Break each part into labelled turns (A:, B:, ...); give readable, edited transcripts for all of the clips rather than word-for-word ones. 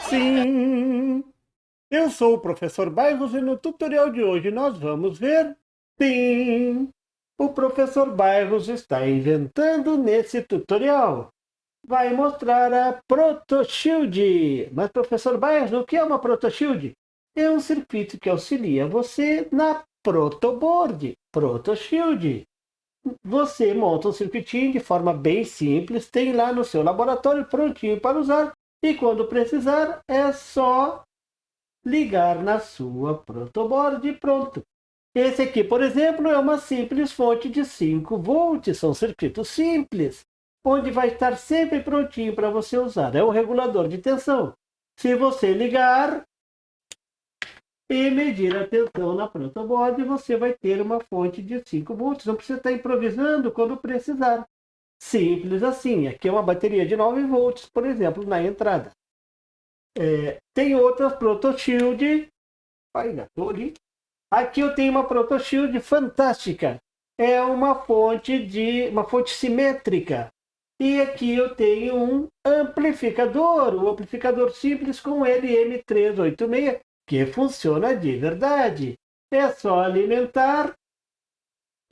A: Sim, eu sou o professor Bairros e no tutorial de hoje nós vamos ver... Sim, o professor Bairros está inventando nesse tutorial. Vai mostrar a ProtoShield. Mas, professor Bairros, o que é uma ProtoShield? É um circuito que auxilia você na protoboard, ProtoShield. Você monta um circuitinho de forma bem simples, tem lá no seu laboratório prontinho para usar, e quando precisar é só ligar na sua protoboard e pronto. Esse aqui, por exemplo, é uma simples fonte de 5 volts, são circuitos simples, onde vai estar sempre prontinho para você usar. É um regulador de tensão. Se você ligar e medir a tensão na protoboard, você vai ter uma fonte de 5 volts. Não precisa estar improvisando quando precisar. Simples assim. Aqui é uma bateria de 9 volts, por exemplo, na entrada. Tem outras ProtoShield. Aqui eu tenho uma ProtoShield fantástica. É uma fonte simétrica. E aqui eu tenho um amplificador, um amplificador simples com LM386, que funciona de verdade. É só alimentar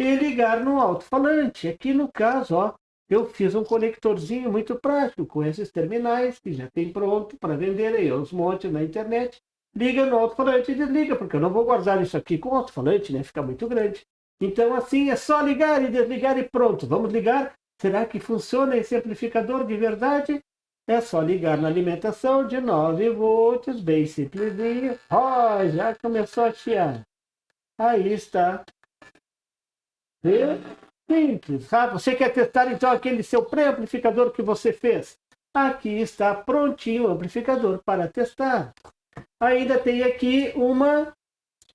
A: e ligar no alto-falante. Aqui no caso, ó, eu fiz um conectorzinho muito prático com esses terminais que já tem pronto para vender aí aos montes na internet. Liga no alto-falante e desliga, porque eu não vou guardar isso aqui com o alto-falante, né? Fica muito grande. Então assim é só ligar e desligar e pronto. Vamos ligar. Será que funciona esse amplificador de verdade? É só ligar na alimentação de 9 volts, bem simplesinho. Ó, já começou a chiar. Aí está. É simples, sabe? Você quer testar então aquele seu pré-amplificador que você fez? Aqui está prontinho o amplificador para testar. Ainda tem aqui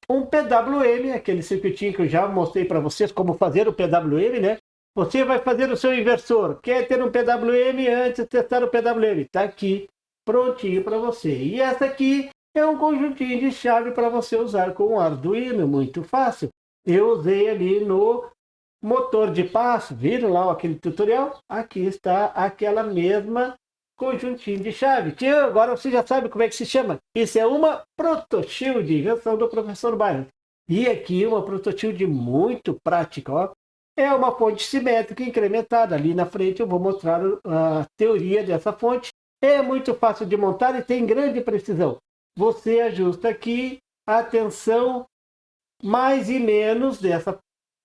A: um PWM, aquele circuitinho que eu já mostrei para vocês como fazer o PWM, né? Você vai fazer o seu inversor. Quer ter um PWM antes de testar o PWM? Está aqui, prontinho para você. E essa aqui é um conjuntinho de chave para você usar com o Arduino, muito fácil. Eu usei ali no motor de passo, viram lá aquele tutorial? Aqui está aquela mesma conjuntinho de chave, que agora você já sabe como é que se chama. Isso é uma ProtoShield, invenção do professor Bairros. E aqui uma ProtoShield muito prática, ó. É uma fonte simétrica incrementada. Ali na frente eu vou mostrar a teoria dessa fonte. É muito fácil de montar e tem grande precisão. Você ajusta aqui a tensão mais e menos dessa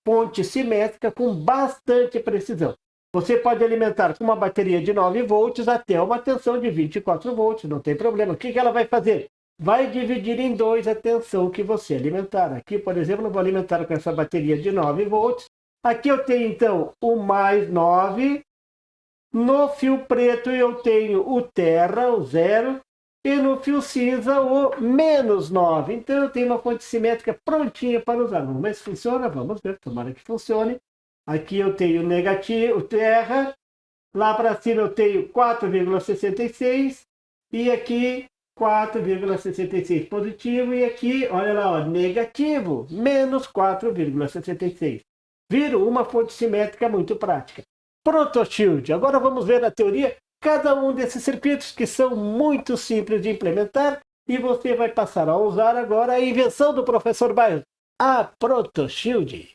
A: fonte simétrica com bastante precisão. Você pode alimentar com uma bateria de 9 volts até uma tensão de 24 volts, não tem problema. O que ela vai fazer? Vai dividir em dois a tensão que você alimentar. Aqui, por exemplo, eu vou alimentar com essa bateria de 9 volts. Aqui eu tenho, então, o mais 9. No fio preto eu tenho o terra, o 0. E no fio cinza, o menos 9. Então eu tenho uma fonte simétrica prontinha para usar. Vamos ver se funciona? Vamos ver, tomara que funcione. Aqui eu tenho negativo, terra. Lá para cima eu tenho 4,66. E aqui 4,66 positivo. E aqui, olha lá, ó, negativo, menos 4,66. Viram? Uma fonte simétrica muito prática. ProtoShield. Agora vamos ver a teoria. Cada um desses circuitos que são muito simples de implementar. E você vai passar a usar agora a invenção do professor Bairros, a ProtoShield.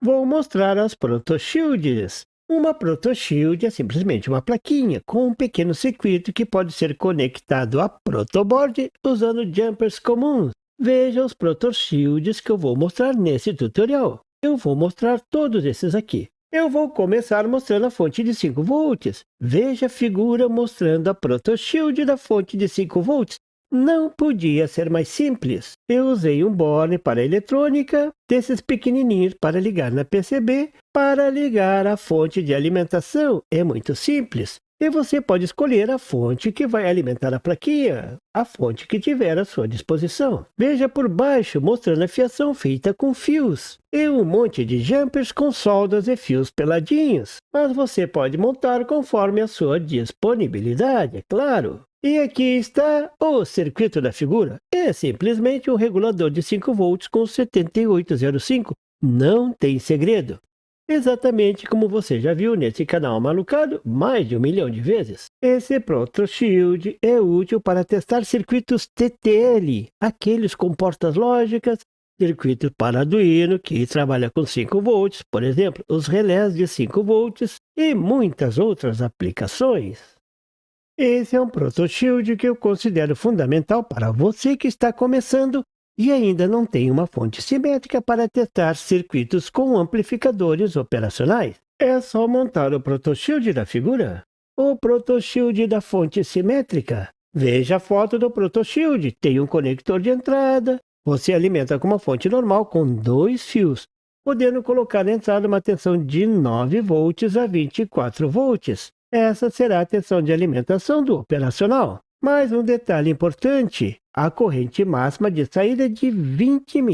A: Vou mostrar as ProtoShields. Uma ProtoShield é simplesmente uma plaquinha com um pequeno circuito que pode ser conectado à protoboard usando jumpers comuns. Veja os ProtoShields que eu vou mostrar nesse tutorial. Eu vou mostrar todos esses aqui. Eu vou começar mostrando a fonte de 5 volts. Veja a figura mostrando a ProtoShield da fonte de 5 volts. Não podia ser mais simples. Eu usei um borne para eletrônica, desses pequenininhos para ligar na PCB, para ligar a fonte de alimentação. É muito simples. E você pode escolher a fonte que vai alimentar a plaquinha, a fonte que tiver à sua disposição. Veja por baixo mostrando a fiação feita com fios e um monte de jumpers com soldas e fios peladinhos. Mas você pode montar conforme a sua disponibilidade, é claro. E aqui está o circuito da figura. É simplesmente um regulador de 5 volts com 7805. Não tem segredo. Exatamente como você já viu nesse canal malucado mais de 1 milhão de vezes. Esse ProtoShield é útil para testar circuitos TTL, aqueles com portas lógicas, circuitos para Arduino que trabalha com 5 volts, por exemplo, os relés de 5 volts e muitas outras aplicações. Esse é um ProtoShield que eu considero fundamental para você que está começando e ainda não tem uma fonte simétrica para testar circuitos com amplificadores operacionais. É só montar o ProtoShield da figura. O ProtoShield da fonte simétrica. Veja a foto do ProtoShield. Tem um conector de entrada. Você alimenta com uma fonte normal com 2 fios, podendo colocar na entrada uma tensão de 9 volts a 24 volts. Essa será a tensão de alimentação do operacional. Mais um detalhe importante, a corrente máxima de saída é de 20 mA.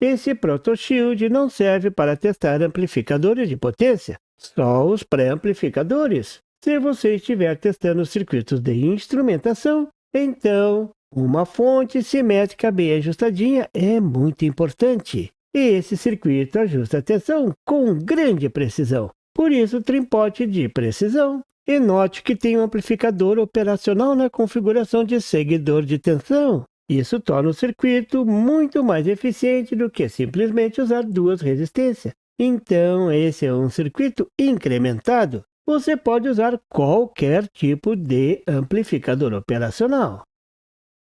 A: Esse ProtoShield não serve para testar amplificadores de potência, só os pré-amplificadores. Se você estiver testando circuitos de instrumentação, então uma fonte simétrica bem ajustadinha é muito importante. E esse circuito ajusta a tensão com grande precisão. Por isso, trimpote de precisão. E note que tem um amplificador operacional na configuração de seguidor de tensão. Isso torna o circuito muito mais eficiente do que simplesmente usar 2 resistências. Então, esse é um circuito incrementado. Você pode usar qualquer tipo de amplificador operacional.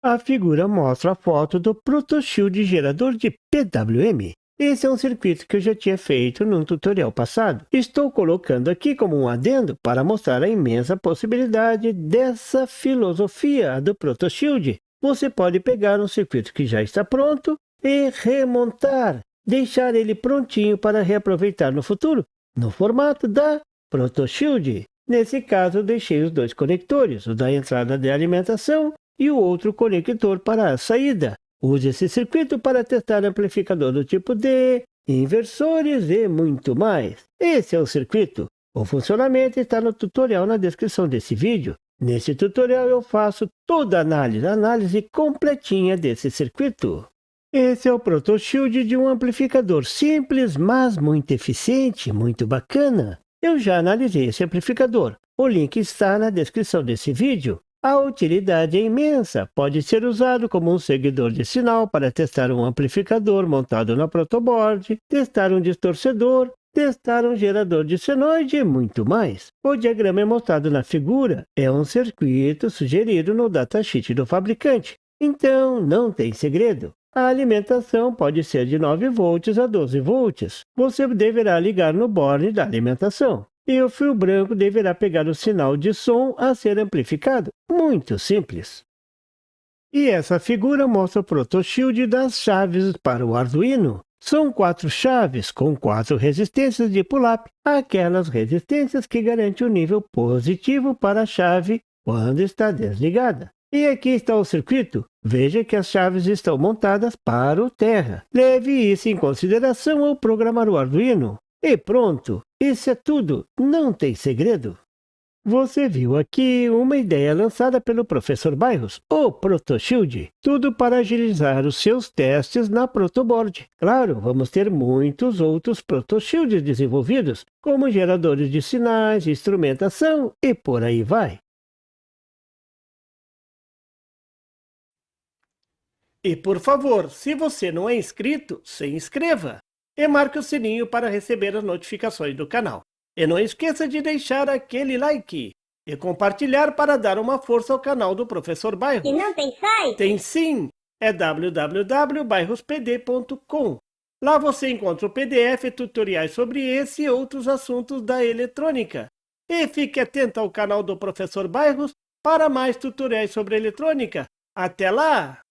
A: A figura mostra a foto do ProtoShield gerador de PWM. Esse é um circuito que eu já tinha feito num tutorial passado. Estou colocando aqui como um adendo para mostrar a imensa possibilidade dessa filosofia do ProtoShield. Você pode pegar um circuito que já está pronto e remontar, deixar ele prontinho para reaproveitar no futuro, no formato da ProtoShield. Nesse caso, eu deixei os 2 conectores, o da entrada de alimentação e o outro conector para a saída. Use esse circuito para testar amplificador do tipo D, inversores e muito mais. Esse é o circuito. O funcionamento está no tutorial na descrição desse vídeo. Nesse tutorial eu faço toda a análise completinha desse circuito. Esse é o ProtoShield de um amplificador simples, mas muito eficiente, muito bacana. Eu já analisei esse amplificador. O link está na descrição desse vídeo. A utilidade é imensa, pode ser usado como um seguidor de sinal para testar um amplificador montado na protoboard, testar um distorcedor, testar um gerador de senoide e muito mais. O diagrama é mostrado na figura, é um circuito sugerido no datasheet do fabricante, então não tem segredo. A alimentação pode ser de 9 volts a 12 volts. Você deverá ligar no borne da alimentação. E o fio branco deverá pegar o sinal de som a ser amplificado. Muito simples. E essa figura mostra o ProtoShield das chaves para o Arduino. São 4 chaves com 4 resistências de pull-up, aquelas resistências que garantem o nível positivo para a chave quando está desligada. E aqui está o circuito. Veja que as chaves estão montadas para o terra. Leve isso em consideração ao programar o Arduino. E pronto, isso é tudo, não tem segredo. Você viu aqui uma ideia lançada pelo professor Bairros, o ProtoShield, tudo para agilizar os seus testes na protoboard. Claro, vamos ter muitos outros ProtoShields desenvolvidos, como geradores de sinais, instrumentação e por aí vai. E por favor, se você não é inscrito, se inscreva! E marque o sininho para receber as notificações do canal. E não esqueça de deixar aquele like e compartilhar para dar uma força ao canal do Professor Bairros.
B: E não tem site?
A: Tem sim! É www.bairrospd.com. Lá você encontra o PDF e tutoriais sobre esse e outros assuntos da eletrônica. E fique atento ao canal do Professor Bairros para mais tutoriais sobre eletrônica. Até lá!